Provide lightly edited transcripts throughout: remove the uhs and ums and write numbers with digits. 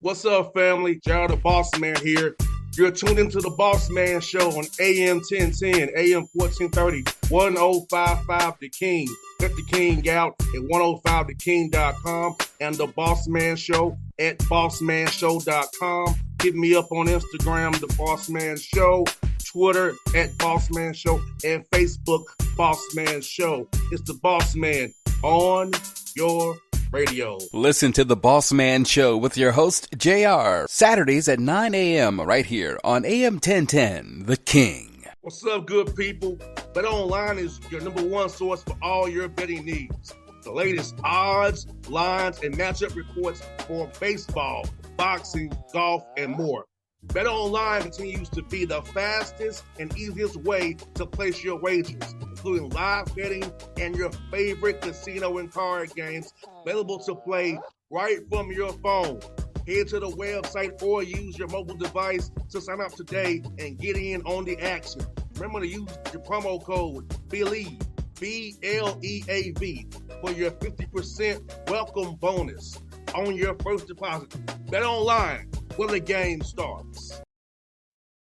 What's up, family? Jared the Bossman here. You're tuned into the Bossman Show on AM 1010, AM 1430, 1055 The King. Let the King out at 105theking.com and the Bossman Show at bossmanshow.com. Hit me up on Instagram, The Bossman Show, Twitter at Bossman Show, and Facebook, Bossman Show. It's the Bossman on your radio. Listen to the Bossman Show with your host, JR, Saturdays at 9 a.m. right here on AM 1010, The King. What's up, good people? BetOnline is your number one source for all your betting needs. The latest odds, lines, and matchup reports for baseball, boxing, golf, and more. BetOnline continues to be the fastest and easiest way to place your wagers, including live betting and your favorite casino and card games available to play right from your phone. Head to the website or use your mobile device to sign up today and get in on the action. Remember to use your promo code BELIEVE, BLEAV, for your 50% welcome bonus on your first deposit. BetOnline, where the game starts.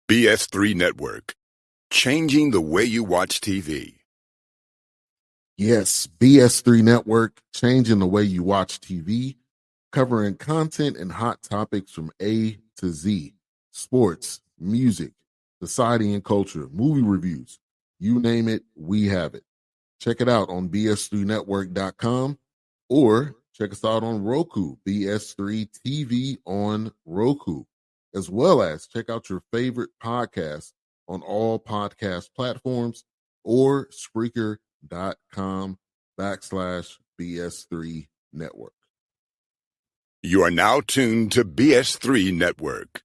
BS3 Network, changing the way you watch TV. Yes, BS3 Network, changing the way you watch TV, covering content and hot topics from A to Z, sports, music, society and culture, movie reviews, you name it, we have it. Check it out on bs3network.com or check us out on Roku, BS3 TV on Roku, as well as check out your favorite podcast on all podcast platforms or Spreaker.com/BS3 Network. You are now tuned to BS3 Network.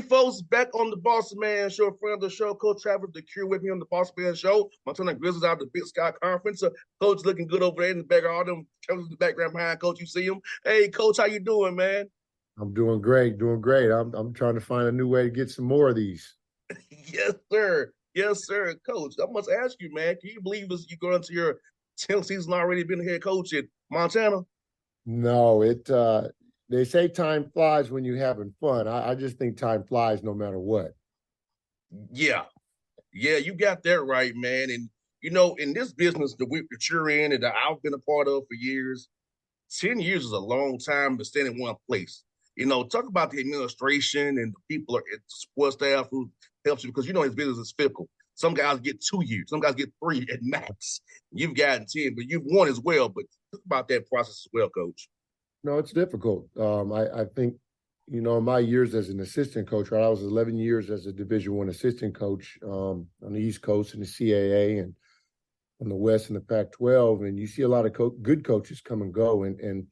Folks, back on the Bossman Show, friend of the show, Coach Travis DeCuire with me on the Bossman Show. Montana Grizzlies out of the Big Sky Conference. Coach looking good over there in the background. All them in the background behind Coach, you see him. Hey, Coach, how you doing, man? I'm doing great, I'm trying to find a new way to get some more of these. Yes, sir. Yes, sir. Coach, I must ask you, man, can you believe this? You go into your 10th season already being head coach in Montana? No, they say time flies when you're having fun. I just think time flies no matter what. Yeah, you got that right, man. And, you know, in this business that you're in and that I've been a part of for years, 10 years is a long time to stand in one place. You know, talk about the administration and the people at the support staff who helps you, because, you know, his business is fickle. Some guys get 2 years. Some guys get 3 at max. You've gotten 10, but you've won as well. But talk about that process as well, Coach. No, it's difficult. I think, you know, my years as an assistant coach, right? I was 11 years as a Division I assistant coach on the East Coast in the CAA and on the West in the Pac-12. And you see a lot of good coaches come and go, and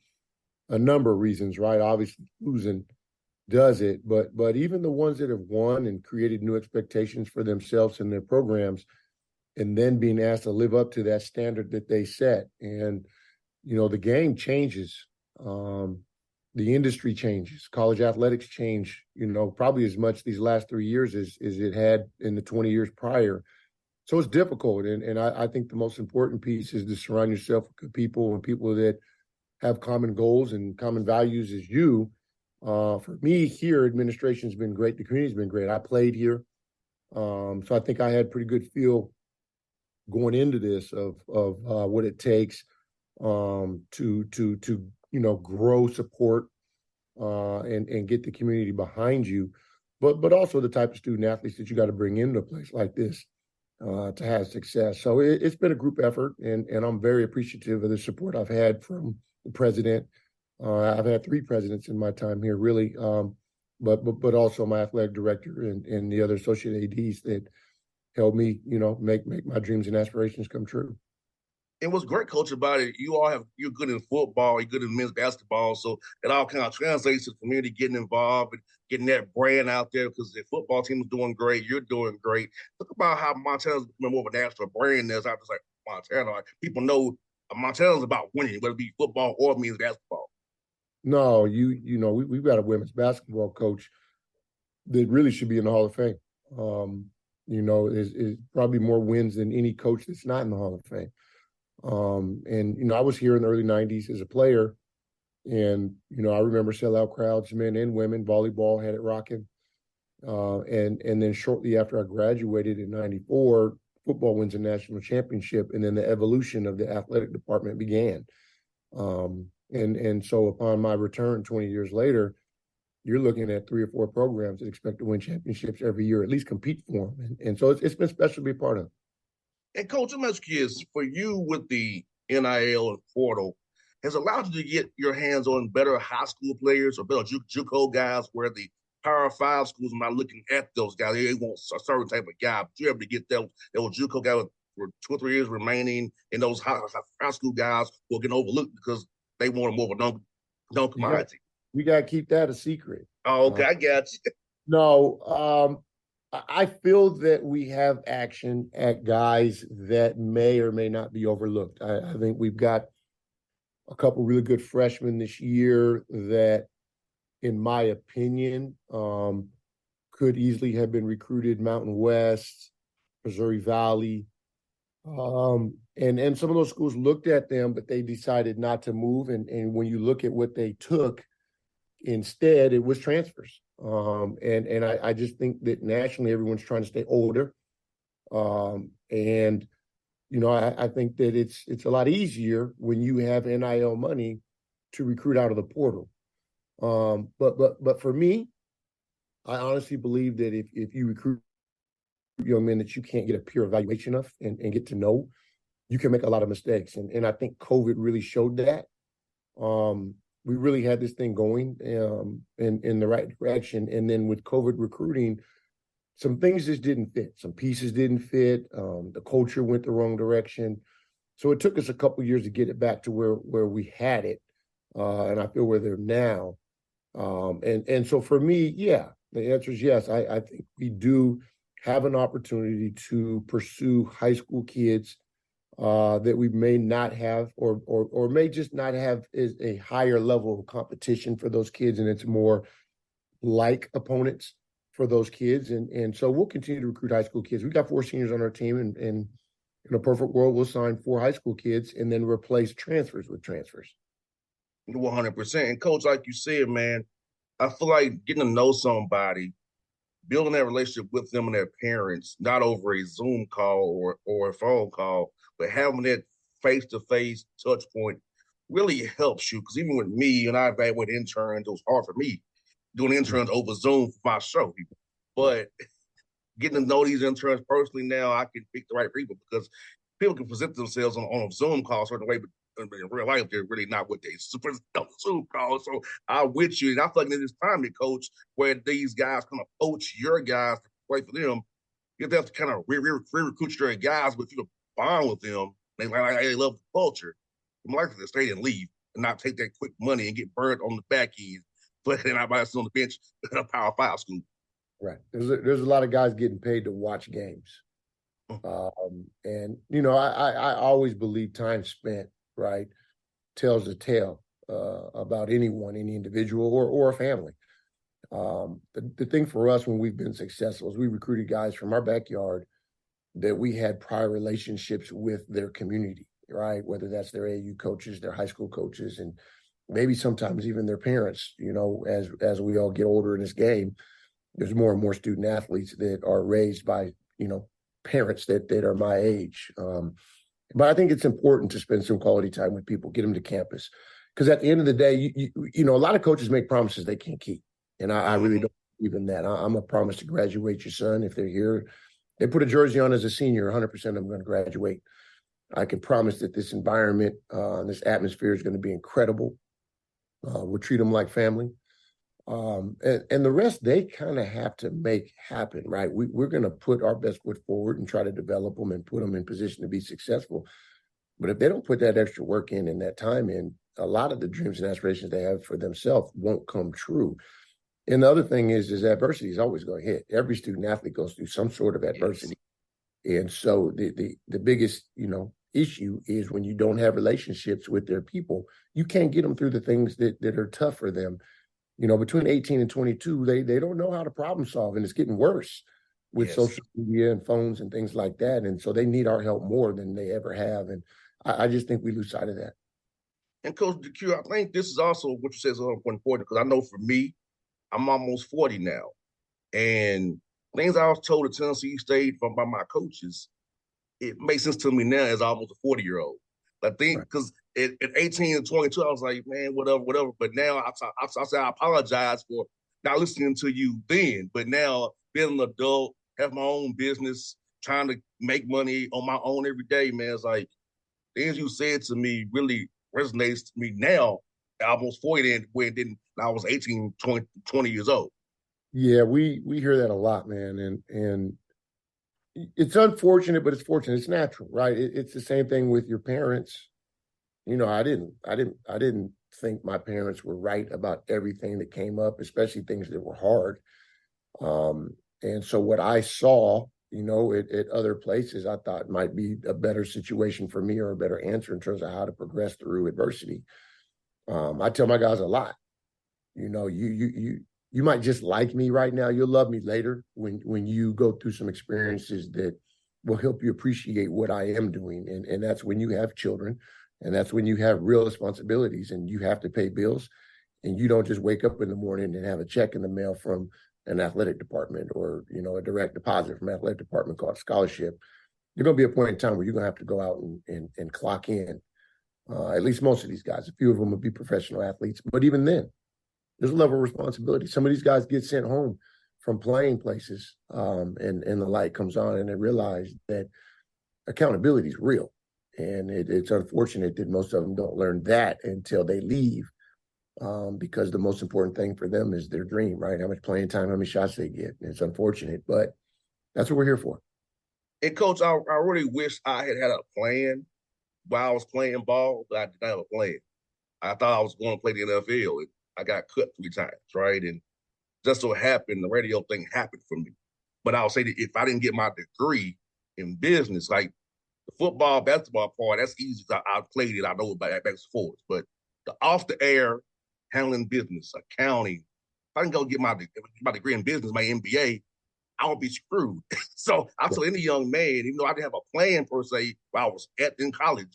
a number of reasons, right? Obviously, losing does it, but even the ones that have won and created new expectations for themselves and their programs, and then being asked to live up to that standard that they set. And, you know, the game changes. The industry changes, college athletics change, you know, probably as much these last 3 years as it had in the 20 years prior. So it's difficult. And I think the most important piece is to surround yourself with good people and people that have common goals and common values as you. For me here, administration's been great. The community's been great. I played here. So I think I had pretty good feel going into this of what it takes to you know, grow support and get the community behind you, but also the type of student athletes that you got to bring into a place like this to have success. So it's been a group effort, and I'm very appreciative of the support I've had from the president. I've had 3 presidents in my time here, really. but also my athletic director and the other associate ADs that helped me, make my dreams and aspirations come true. And what's great, coach, about it, you're good in football, you're good in men's basketball, so it all kind of translates to the community getting involved and getting that brand out there because the football team is doing great, you're doing great. Think about how Montana's becoming more of a national brand that's out just like Montana. Like, people know Montana's about winning, whether it be football or men's basketball. No, we've got a women's basketball coach that really should be in the Hall of Fame. Is probably more wins than any coach that's not in the Hall of Fame. I was here in the early 90s as a player, and I remember sellout crowds, men and women. Volleyball had it rocking, and then shortly after I graduated in '94, football wins a national championship, and then the evolution of the athletic department began. And so upon my return 20 years later, you're looking at 3 or 4 programs that expect to win championships every year, at least compete for them, and so it's been special to be a part of. And Coach, I'm curious, for you with the NIL and portal, has allowed you to get your hands on better high school players or better JUCO guys where the Power 5 schools are not looking at those guys. They want a certain type of guy, but you're able to get those JUCO guys with 2 or 3 years remaining, and those high school guys will get overlooked because they want more of a known commodity. We got to keep that a secret. Oh, okay, I got you. No, I feel that we have action at guys that may or may not be overlooked. I think we've got a couple really good freshmen this year that, in my opinion, could easily have been recruited Mountain West, Missouri Valley. And some of those schools looked at them, but they decided not to move. And when you look at what they took, instead, it was transfers. And I just think that nationally, everyone's trying to stay older. I think that it's a lot easier when you have NIL money to recruit out of the portal. But for me, I honestly believe that if you recruit young men that you can't get a peer evaluation of and get to know, you can make a lot of mistakes. And I think COVID really showed that. We really had this thing going in the right direction. And then with COVID recruiting, some things just didn't fit. Some pieces didn't fit. The culture went the wrong direction. So it took us a couple of years to get it back to where we had it. And I feel we're there now. And so for me, yeah, the answer is yes. I think we do have an opportunity to pursue high school kids that we may not have or may just not have is a higher level of competition for those kids, and it's more like opponents for those kids. And so we'll continue to recruit high school kids. We've got 4 seniors on our team, and in a perfect world, we'll sign 4 high school kids and then replace transfers with transfers. 100%. And Coach, like you said, man, I feel like getting to know somebody, building that relationship with them and their parents, not over a Zoom call or a phone call, but having that face-to-face touch point really helps you. Because even with me, and I evaluate interns, it was hard for me doing interns over Zoom for my show. But getting to know these interns personally now, I can pick the right people because people can present themselves on a Zoom call a certain way, but in real life, they're really not what they present on Zoom call. So I'm with you. And I feel like this time, Coach, where these guys kind of poach your guys to play for them, you have to kind of re-recruit your guys, but you bond with them. They love the culture. I'm likely to stay and leave and not take that quick money and get burned on the back end. But then I sit on the bench at a Power 5 school. Right. There's a lot of guys getting paid to watch games. I always believe time spent, right, tells a tale about anyone, any individual or a family. The thing for us when we've been successful is we recruited guys from our backyard that we had prior relationships with their community, right? Whether that's their AAU coaches, their high school coaches, and maybe sometimes even their parents. As we all get older in this game, there's more and more student athletes that are raised by, parents that are my age. But I think it's important to spend some quality time with people, get them to campus. Because at the end of the day, a lot of coaches make promises they can't keep. And I really don't believe in that. I'm a promise to graduate your son. If they're here, they put a jersey on as a senior, 100% of them are going to graduate. I can promise that this environment, this atmosphere is going to be incredible. We'll treat them like family. And the rest, they kind of have to make happen, right? We're going to put our best foot forward and try to develop them and put them in position to be successful. But if they don't put that extra work in and that time in, a lot of the dreams and aspirations they have for themselves won't come true. And the other thing is adversity is always going to hit. Every student athlete goes through some sort of adversity. Yes. And so the biggest, issue is when you don't have relationships with their people, you can't get them through the things that are tough for them. Between 18 and 22, they don't know how to problem solve, and it's getting worse with social media and phones and things like that. And so they need our help more than they ever have. And I just think we lose sight of that. And Coach DeCuire, I think this is also what you said is important because I know for me, I'm almost 40 now. And things I was told at Tennessee State by my coaches, it makes sense to me now as almost a 40-year-old. I think because at 18 and 22, I was like, man, whatever. But now I say I apologize for not listening to you then. But now being an adult, have my own business, trying to make money on my own every day, man, it's like things you said to me really resonates to me now, almost 40 and when I was 18, 20 years old. Yeah, we hear that a lot, man. And it's unfortunate, but it's fortunate. It's natural, right? It's the same thing with your parents. I didn't think my parents were right about everything that came up, especially things that were hard. And so what I saw, at other places, I thought might be a better situation for me or a better answer in terms of how to progress through adversity. I tell my guys a lot, you might just like me right now. You'll love me later when you go through some experiences that will help you appreciate what I am doing. And that's when you have children, and that's when you have real responsibilities and you have to pay bills, and you don't just wake up in the morning and have a check in the mail from an athletic department or, a direct deposit from an athletic department called scholarship. There's going to be a point in time where you're going to have to go out and clock in. At least most of these guys, a few of them will be professional athletes, but even then, there's a level of responsibility. Some of these guys get sent home from playing places, and the light comes on, and they realize that accountability is real. And it's unfortunate that most of them don't learn that until they leave, because the most important thing for them is their dream, right? How much playing time, how many shots they get. And it's unfortunate, but that's what we're here for. And Coach, I really wish I had a plan while I was playing ball, but I did not have a plan. I thought I was going to play the NFL. I got cut 3 times, right? And just so happened, the radio thing happened for me. But I'll say that if I didn't get my degree in business, like the football, basketball part, that's easy. I played it. I know about that back and forth. But the off the air, handling business, accounting, if I didn't go get my degree in business, my MBA, I would be screwed. So I tell any young man, even though I didn't have a plan per se while I was in college,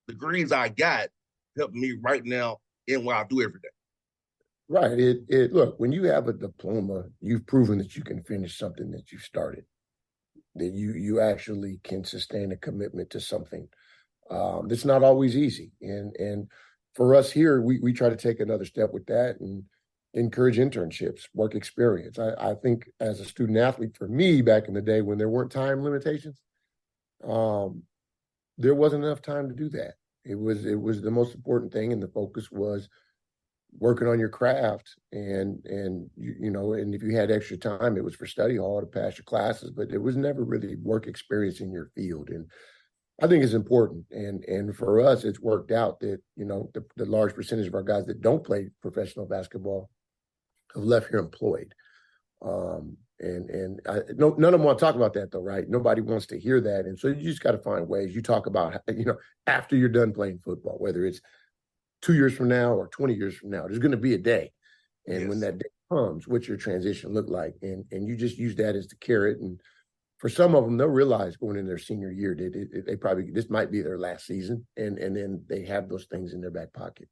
the degrees I got helped me right now in what I do every day. Right. Look, when you have a diploma, you've proven that you can finish something that you started, that you actually can sustain a commitment to something. That's not always easy. And for us here, we try to take another step with that and encourage internships, work experience. I think as a student athlete, for me back in the day when there weren't time limitations, there wasn't enough time to do that. It was the most important thing, and the focus was working on your craft, and if you had extra time, it was for study hall to pass your classes, but it was never really work experience in your field. And I think it's important. And for us, it's worked out that, the large percentage of our guys that don't play professional basketball have left here employed. None of them want to talk about that though, right? Nobody wants to hear that. And so you just got to find ways. You talk about, after you're done playing football, whether it's 2 years from now or 20 years from now, there's going to be a day. And when that day comes, what's your transition look like? And you just use that as the carrot. And for some of them, they'll realize going in their senior year that they probably, this might be their last season. And then they have those things in their back pocket.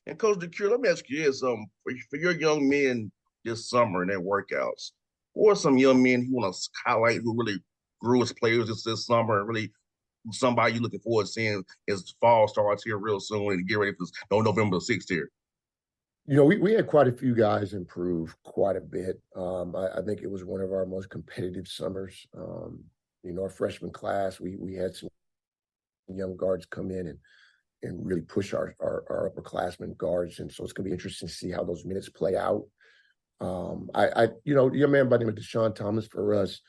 And Coach DeCuire, let me ask you this, for your young men this summer in their workouts, or some young men who want to highlight who really grew as players this summer, and really somebody you're looking forward to seeing as fall starts here real soon and get ready for November 6th here? We had quite a few guys improve quite a bit. I think it was one of our most competitive summers. Our freshman class, we had some young guards come in and really push our upperclassmen guards. And so it's going to be interesting to see how those minutes play out. Your man by the name of Deshaun Thomas for us,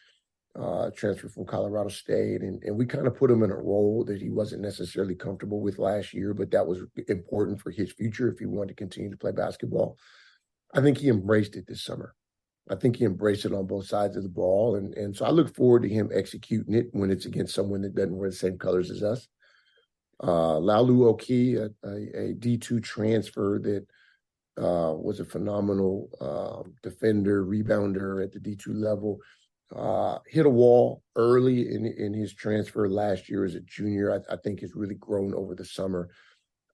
transferred from Colorado State, and we kind of put him in a role that he wasn't necessarily comfortable with last year, but that was important for his future if he wanted to continue to play basketball. I think he embraced it this summer. I think he embraced it on both sides of the ball, and so I look forward to him executing it when it's against someone that doesn't wear the same colors as us. Laulu Oki, a D2 transfer that was a phenomenal defender, rebounder at the D2 level. Hit a wall early in his transfer last year as a junior. I think has really grown over the summer.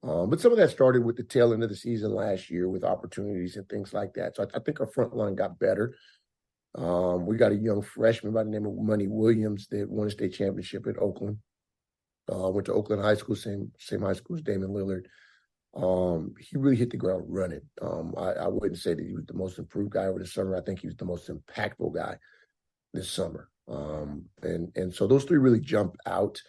But some of that started with the tail end of the season last year with opportunities and things like that. So I think our front line got better. We got a young freshman by the name of Money Williams that won a state championship at Oakland. Went to Oakland High School, same high school as Damian Lillard. He really hit the ground running. I wouldn't say that he was the most improved guy over the summer. I think he was the most impactful guy this summer. And so those three really jump out.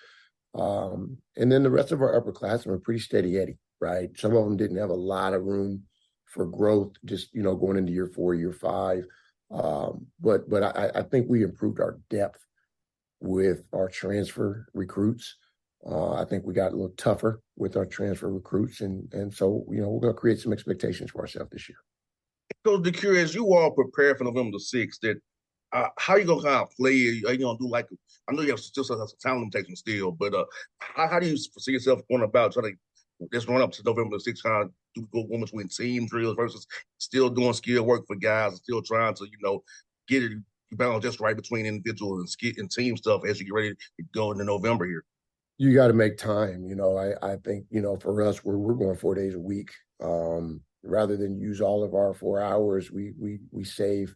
And then the rest of our upperclassmen are pretty steady Eddie, right? Some of them didn't have a lot of room for growth, just, going into year 4, year 5. But I think we improved our depth with our transfer recruits. I think we got a little tougher with our transfer recruits. And so, we're going to create some expectations for ourselves this year. So, DeCuire, as you all prepare for November the 6th, that how are you going to kind of play? Are you going to do I know you have still some talent limitation still, but how do you see yourself going about trying to just run up to November the 6th, kind of go between team drills versus still doing skill work for guys and still trying to, get it balance just right between individual and team stuff as you get ready to go into November here? You got to make time. I think, for us, we're going 4 days a week. Rather than use all of our 4 hours, we save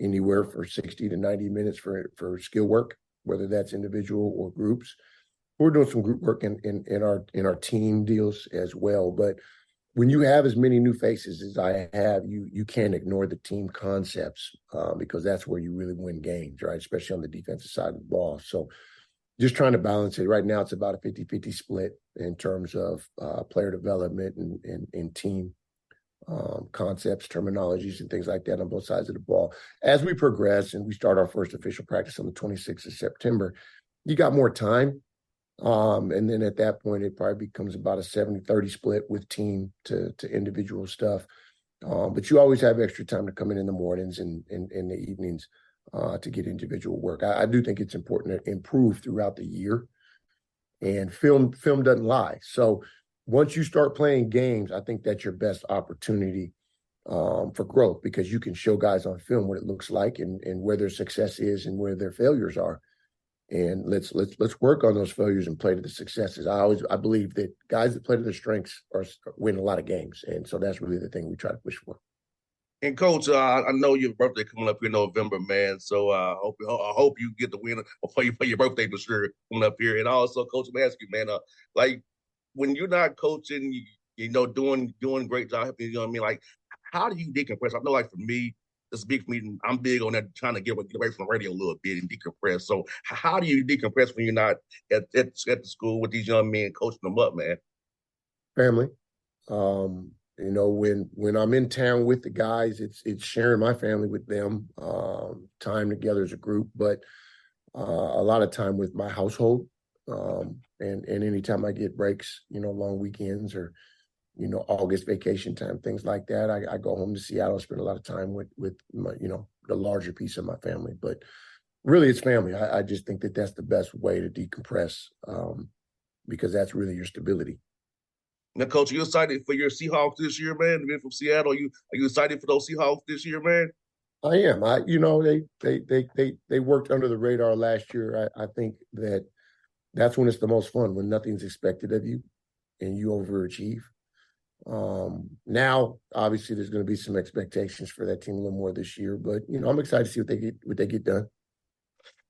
anywhere for 60 to 90 minutes for skill work, whether that's individual or groups. We're doing some group work in our team deals as well. But when you have as many new faces as I have, you can't ignore the team concepts because that's where you really win games, right? Especially on the defensive side of the ball. So just trying to balance it. Right now, it's about a 50-50 split in terms of player development and team concepts, terminologies, and things like that on both sides of the ball. As we progress and we start our first official practice on the 26th of September, you got more time. And then at that point, it probably becomes about a 70-30 split with team to individual stuff. But you always have extra time to come in the mornings and in the evenings to get individual work. I do think it's important to improve throughout the year. And film doesn't lie. So once you start playing games, I think that's your best opportunity for growth because you can show guys on film what it looks like and where their success is and where their failures are. And let's work on those failures and play to the successes. I believe that guys that play to their strengths win a lot of games. And so that's really the thing we try to push for. And Coach, I know your birthday coming up here in November, man. So I hope you get the win for your birthday for sure coming up here. And also, Coach, I'm asking you, man, when you're not coaching, doing a great job, you know what I mean? Like, how do you decompress? I know, like, for me, it's big for me. I'm big on that, trying to get away from the radio a little bit and decompress. So how do you decompress when you're not at the school with these young men coaching them up, man? Family. When I'm in town with the guys, it's sharing my family with them, time together as a group, but a lot of time with my household. And anytime I get breaks, long weekends or, August vacation time, things like that, I go home to Seattle, spend a lot of time with my, the larger piece of my family. But really, it's family. I just think that that's the best way to decompress because that's really your stability. Now, Coach, are you excited for your Seahawks this year, man? The men from Seattle, are you excited for those Seahawks this year, man? I am. They worked under the radar last year. I think that's when it's the most fun, when nothing's expected of you and you overachieve. Now, obviously, there's going to be some expectations for that team a little more this year, but I'm excited to see what they get done.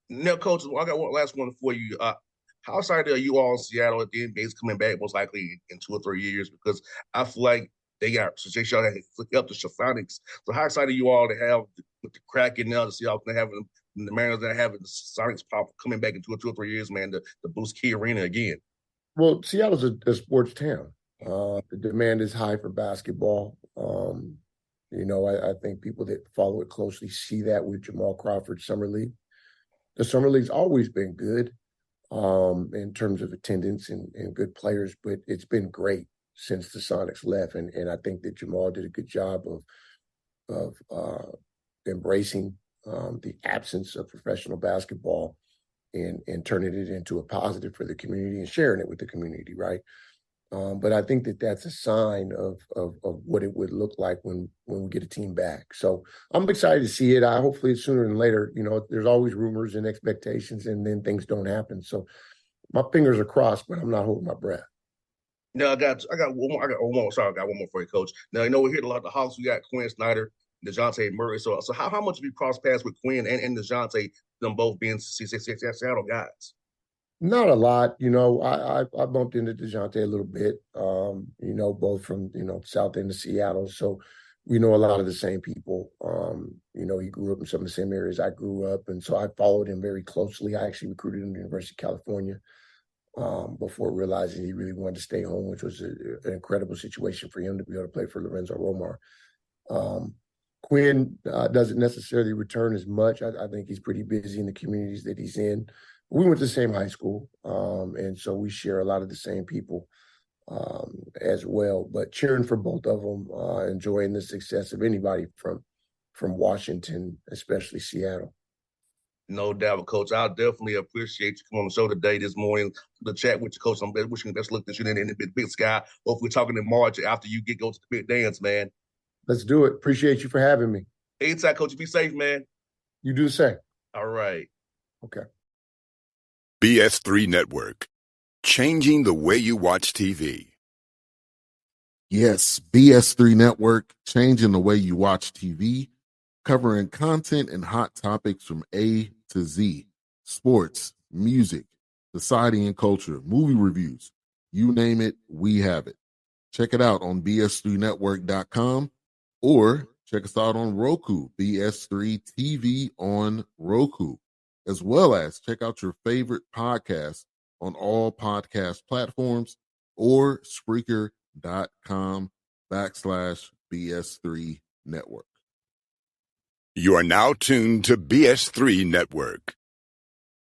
Now, Coach, I got one last one for you. How excited are you all in Seattle if the NBA's coming back most likely in 2 or 3 years? Because I feel like they got Jay Shaw up to Sonics. So how excited are you all to have with the Kraken now to see how they have the Mariners that have the Sonics pop coming back in 2 or 3 years, man, to boost Key Arena again? Well, Seattle's a sports town. The demand is high for basketball. I think people that follow it closely see that with Jamal Crawford's Summer League. The Summer League's always been good in terms of attendance and good players, but it's been great since the Sonics left. And I think that Jamal did a good job of embracing the absence of professional basketball and turning it into a positive for the community and sharing it with the community, right? But I think that that's a sign of what it would look like when we get a team back. So I'm excited to see it. Hopefully it's sooner than later. There's always rumors and expectations, and then things don't happen. So my fingers are crossed, but I'm not holding my breath. Now I got one more. I got one more for you, Coach. Now we hear a lot of the Hawks. We got Quinn Snyder, DeJounte Murray. So how much have you crossed paths with Quinn and DeJounte, them both being Seattle guys? Not a lot. I bumped into DeJounte a little bit, both from, south end of Seattle. So we know a lot of the same people. He grew up in some of the same areas I grew up. And so I followed him very closely. I actually recruited him to the University of California before realizing he really wanted to stay home, which was an incredible situation for him to be able to play for Lorenzo Romar. Quinn doesn't necessarily return as much. I think he's pretty busy in the communities that he's in. We went to the same high school, and so we share a lot of the same people as well. But cheering for both of them, enjoying the success of anybody from Washington, especially Seattle. No doubt, Coach. I definitely appreciate you coming on the show today, this morning, to chat with you, Coach. I'm wishing you the best luck this year in the big sky. Hopefully, we're talking in March after you go to the big dance, man. Let's do it. Appreciate you for having me. Anytime, Coach. Be safe, man. You do the same. All right. Okay. BS3 Network, changing the way you watch TV. Yes, BS3 Network, changing the way you watch TV, covering content and hot topics from A to Z, sports, music, society and culture, movie reviews, you name it, we have it. Check it out on bs3network.com or check us out on Roku, BS3 TV on Roku, as well as check out your favorite podcast on all podcast platforms or Spreaker.com/BS3 Network. You are now tuned to BS3 Network.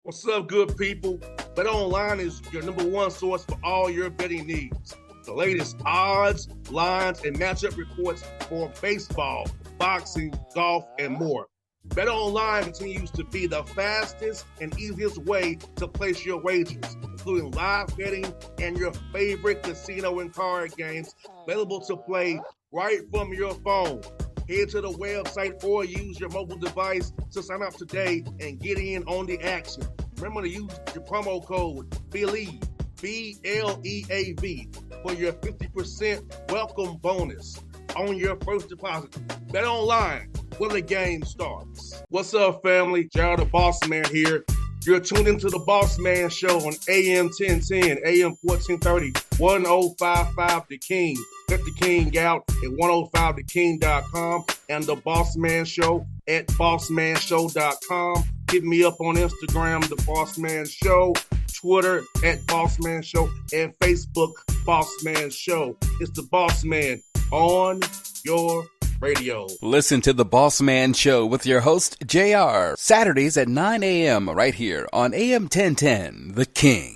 What's up, good people? Bet Online is your number one source for all your betting needs. The latest odds, lines, and matchup reports for baseball, boxing, golf, and more. Bet Online continues to be the fastest and easiest way to place your wagers, including live betting and your favorite casino and card games available to play right from your phone. Head to the website or use your mobile device to sign up today and get in on the action. Remember to use your promo code BELIEVE, BLEAV, for your 50% welcome bonus on your first deposit. Bet Online, where the game starts. What's up, family? Jared the Bossman here. You're tuned into the Bossman Show on AM 1010, AM 1430, 1055 The King. Check The King out at 105theking.com and the Bossman Show at bossmanshow.com. Hit me up on Instagram, The Bossman Show, Twitter at Bossman Show, and Facebook, Bossman Show. It's the Bossman on your radio. Listen to the Bossman Show with your host, JR, Saturdays at 9 a.m. right here on AM 1010, The King.